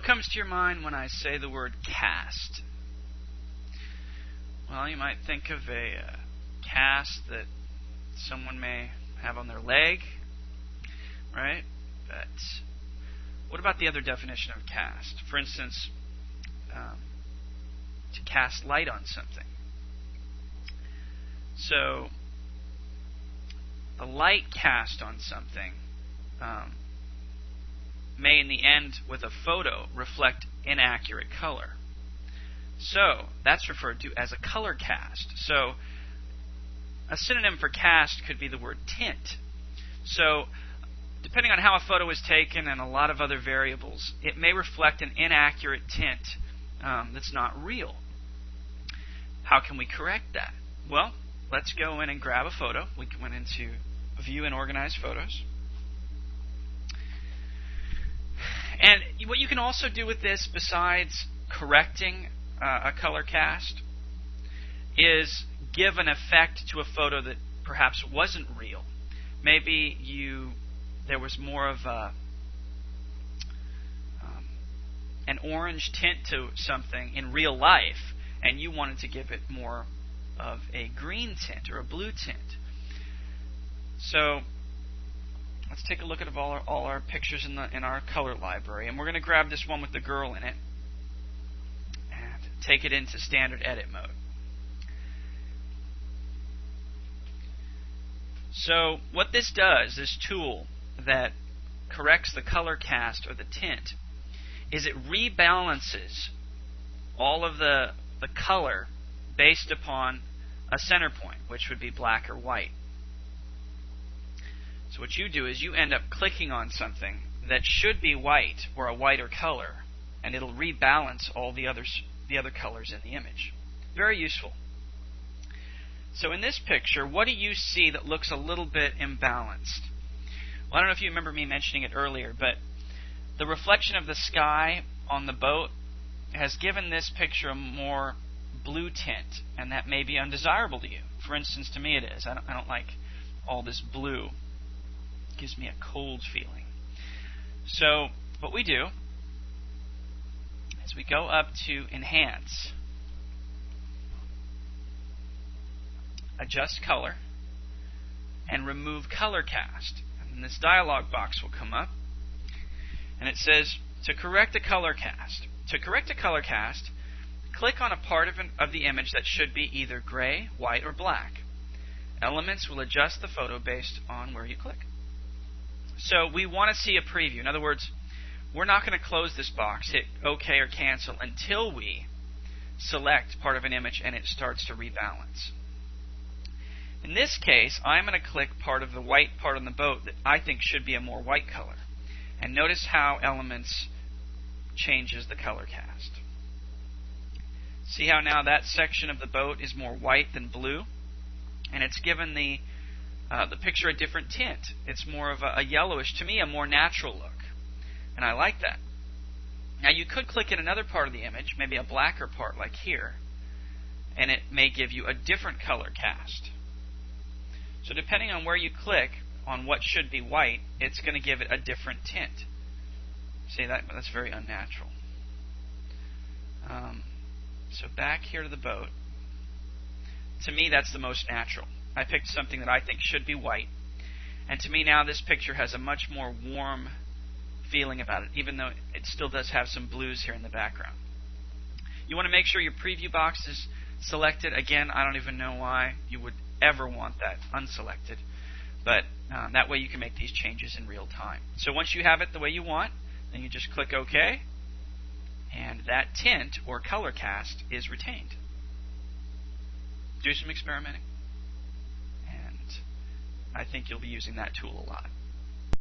What comes to your mind when I say the word cast? Well, you might think of a cast that someone may have on their leg, right? But what about the other definition of cast? For instance, to cast light on something. So, the light cast on something may in the end with a photo reflect inaccurate color. So that's referred to as a color cast. So a synonym for cast could be the word tint. So depending on how a photo is taken and a lot of other variables, it may reflect an inaccurate tint that's not real. How can we correct that? Well, let's go in and grab a photo. We went into View and Organize Photos. And what you can also do with this, besides correcting a color cast, is give an effect to a photo that perhaps wasn't real. Maybe there was more of an orange tint to something in real life, and you wanted to give it more of a green tint or a blue tint. So let's take a look at all our pictures in our color library, and we're going to grab this one with the girl in it and take it into standard edit mode. So what this does, this tool that corrects the color cast or the tint, is it rebalances all of the color based upon a center point, which would be black or white. So what you do is you end up clicking on something that should be white or a whiter color, and it'll rebalance all the other colors in the image. Very useful. So in this picture, what do you see that looks a little bit imbalanced? Well, I don't know if you remember me mentioning it earlier, but the reflection of the sky on the boat has given this picture a more blue tint, and that may be undesirable to you. For instance, to me it is. I don't like all this blue. It gives me a cold feeling. So what we do is we go up to Enhance, Adjust Color, and Remove Color Cast. And this dialog box will come up, and it says, to correct a color cast. To correct a color cast, click on a part of the image that should be either gray, white, or black. Elements will adjust the photo based on where you click. So we want to see a preview. In other words, we're not going to close this box, hit OK or cancel, until we select part of an image and it starts to rebalance. In this case, I'm going to click part of the white part on the boat that I think should be a more white color. And notice how Elements changes the color cast. See how now that section of the boat is more white than blue? And it's given the picture a different tint. It's more of a yellowish, to me, a more natural look. And I like that. Now you could click in another part of the image, maybe a blacker part like here, and it may give you a different color cast. So depending on where you click on what should be white, it's going to give it a different tint. See, that's very unnatural. So back here to the boat. To me, that's the most natural. I picked something that I think should be white. And to me now, this picture has a much more warm feeling about it, even though it still does have some blues here in the background. You want to make sure your preview box is selected. Again, I don't even know why you would ever want that unselected. But that way you can make these changes in real time. So once you have it the way you want, then you just click OK, and that tint or color cast is retained. Do some experimenting, and I think you'll be using that tool a lot.